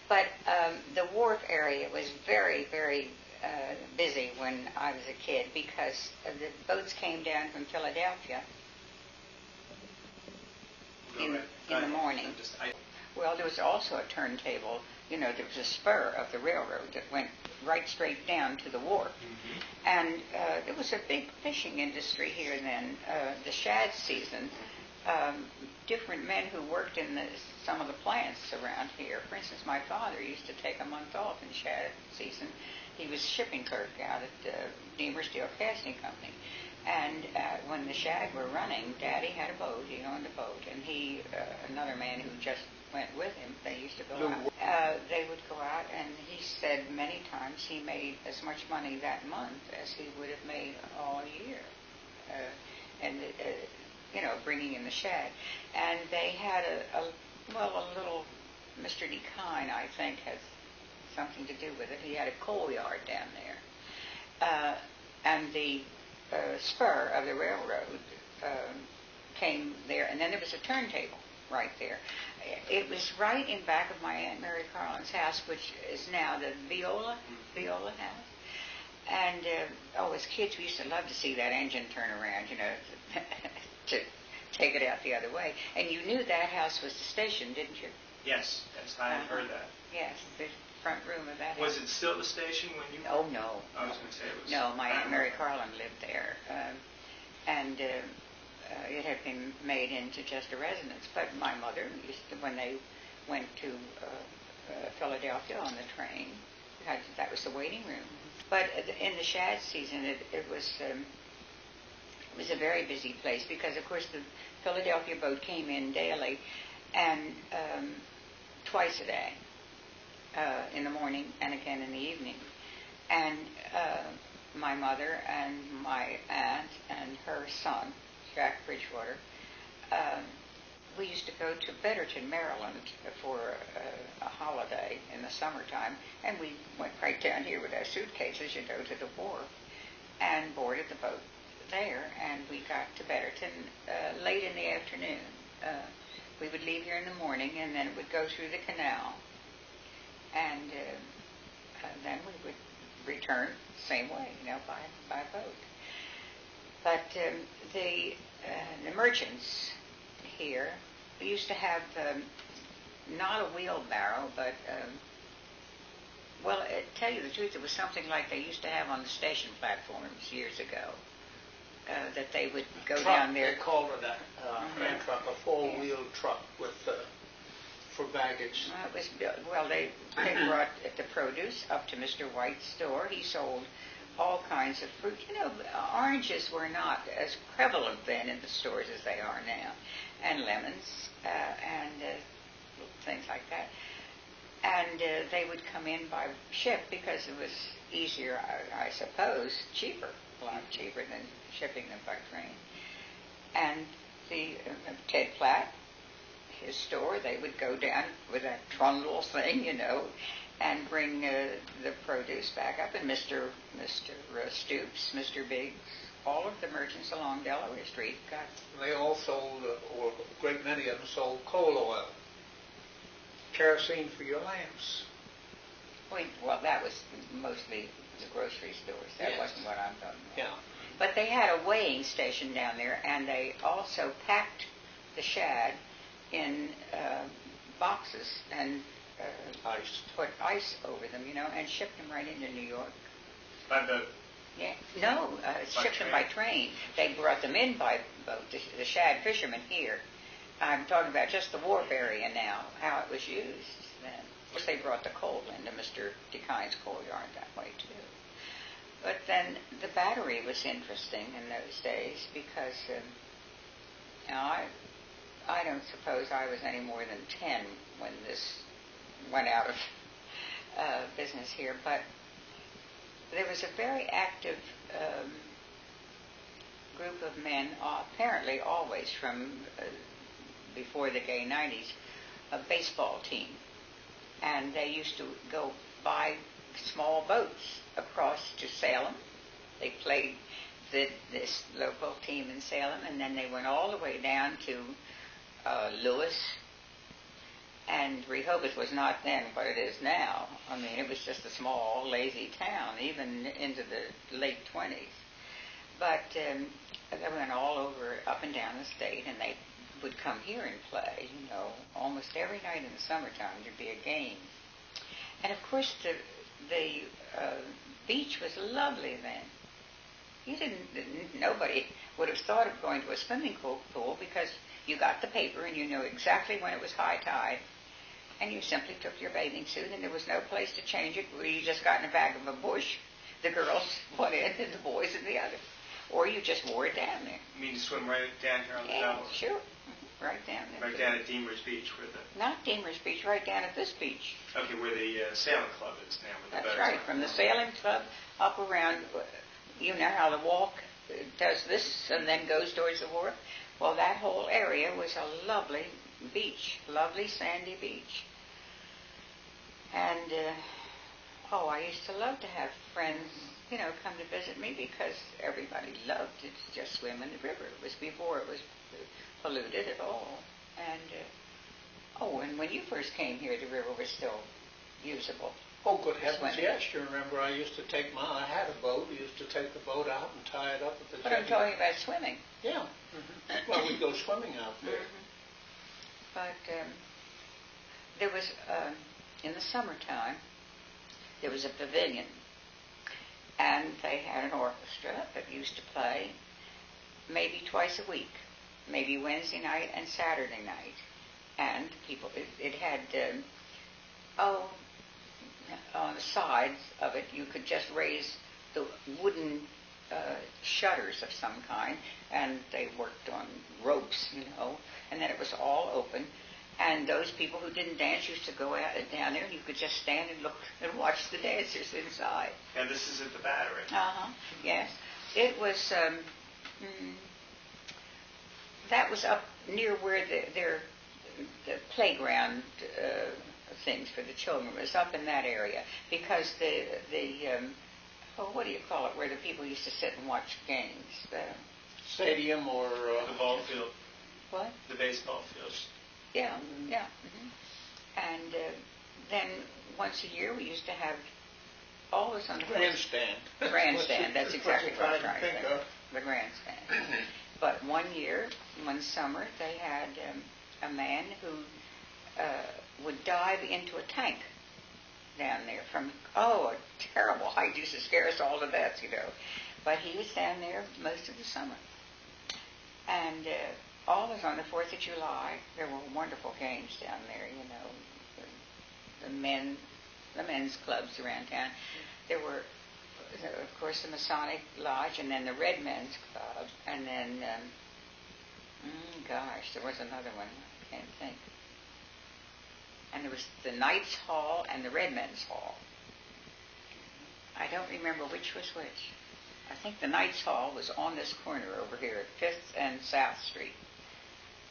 But the wharf area was very, very busy when I was a kid because the boats came down from Philadelphia in the morning. Well, there was also a turntable. You know, there was a spur of the railroad that went right straight down to the wharf. Mm-hmm. And there was a big fishing industry here then. The Shad season, different men who worked in some of the plants around here. For instance, my father used to take a month off in Shad season. He was shipping clerk out at Deemer Steel Casting Company. And when the Shad were running, Daddy had a boat. He owned a boat. And he, another man who just went with him, they used to go out. They would go out, and he said many times he made as much money that month as he would have made all year. You know, bringing in the Shad. And they had a little, Mr. DeKine, I think, has something to do with it. He had a coal yard down there. And the spur of the railroad came there, and then there was a turntable right there. It was right in back of my Aunt Mary Carlin's house, which is now the Viola house. And, as kids, we used to love to see that engine turn around, you know, to take it out the other way. And you knew that house was the station, didn't you? Yes, I had heard that. Yes, the front room of that Was house. it still the station when you... Oh, no. I was going to say it was... No, my Aunt Mary Carlin lived there. And it had been made into just a residence. But my mother used to, when they went to Philadelphia on the train, that was the waiting room. But in the Shad season, it was a very busy place because, of course, the Philadelphia boat came in daily and twice a day, in the morning and again in the evening. And my mother and my aunt and her son, Jack Bridgewater, we used to go to Betterton, Maryland for a holiday in the summertime, and we went right down here with our suitcases, to the wharf, and boarded the boat there, and we got to Betterton late in the afternoon. We would leave here in the morning, and then it would go through the canal, and then we would return the same way, by boat. But the merchants here used to have not a wheelbarrow, but to tell you the truth, it was something like they used to have on the station platforms years ago. That they would go down there. They called it a truck, a four-wheel truck with for baggage. They brought the produce up to Mr. White's store. He sold all kinds of fruit. Oranges were not as prevalent then in the stores as they are now, and lemons and things like that. And they would come in by ship because it was easier, I suppose, cheaper, a lot cheaper than shipping them by train. And the Ted Platt, his store, they would go down with that trundle thing, and bring the produce back up. And Mr. Stoops, Mr. Biggs, all of the merchants along Delaware Street got... They all sold, or a great many of them sold coal oil, kerosene for your lamps. Well, that was mostly the grocery stores. That wasn't what I'm talking about. Yeah. But they had a weighing station down there, and they also packed the Shad in boxes and put ice over them, and shipped them right into New York. By boat? Yeah. No, shipped them by train. They brought them in by boat, the Shad fishermen here. I'm talking about just the wharf area now, how it was used then. Of course, they brought the coal into Mr. DeKine's coal yard that way, too. But then the battery was interesting in those days because, I don't suppose I was any more than 10 when this went out of business here, but there was a very active group of men, apparently always from before the gay 90s, a baseball team. And they used to go buy small boats across to Salem. They played this local team in Salem, and then they went all the way down to Lewis And Rehoboth was not then what it is now. I mean, it was just a small, lazy town, even into the late 20s. But they went all over, up and down the state, and they would come here and play, almost every night in the summertime there'd be a game. And of course the beach was lovely then. Nobody would have thought of going to a swimming pool because you got the paper and you knew exactly when it was high tide, and you simply took your bathing suit and there was no place to change it where you just got in the back of a bush, the girls one end and the boys in the other. Or you just wore it down there. You mean to swim right down here on the Yeah, Delaware? sure. Mm-hmm. Right down there. Right down at Deemer's Beach where the... Not Deemer's Beach, right down at this beach. Okay, where the sailing club is now. Where the That's boats right, are. from the sailing club up around, you know how the walk does this and then goes towards the wharf? Well, that whole area was a lovely beach, lovely sandy beach. And, I used to love to have friends, come to visit me because everybody loved to just swim in the river. It was before it was polluted at all. And, and when you first came here, the river was still usable. Oh, good heavens, yes. You remember I had a boat. We used to take the boat out and tie it up at the jetty. But I'm talking about swimming. Yeah. Mm-hmm. Well, we'd go swimming out there. Mm-hmm. But there was, in the summertime, there was a pavilion. And they had an orchestra that used to play maybe twice a week, maybe Wednesday night and Saturday night. And people, it had, on the sides of it, you could just raise the wooden shutters of some kind, and they worked on ropes, and then it was all open. And those people who didn't dance used to go out down there, and you could just stand and look and watch the dancers inside. And this is at the Battery. Yes. It was, that was up near where the playground things for the children was up in that area, because what do you call it, where the people used to sit and watch games? Stadium or... the ball field. What? The baseball field. Yeah. Mm-hmm. And then once a year we used to have always on the grandstand. Grandstand, that's exactly what I was trying to think of. The grandstand. But one summer, they had a man who would dive into a tank down there from, a terrible height, used to scare us all to death, But he was down there most of the summer. And always on the 4th of July, there were wonderful games down there, the men's clubs around town. There were, of course, the Masonic Lodge, and then the Red Men's Club, and then, there was another one, I can't think. And there was the Knights Hall and the Red Men's Hall. I don't remember which was which. I think the Knights Hall was on this corner over here at 5th and South Street.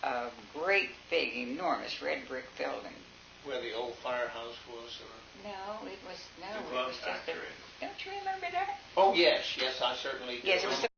A great, big, enormous red brick building. Where the old firehouse was? No, it was the glove just factory. Don't you remember that? Oh, yes, I certainly do. Yes, it was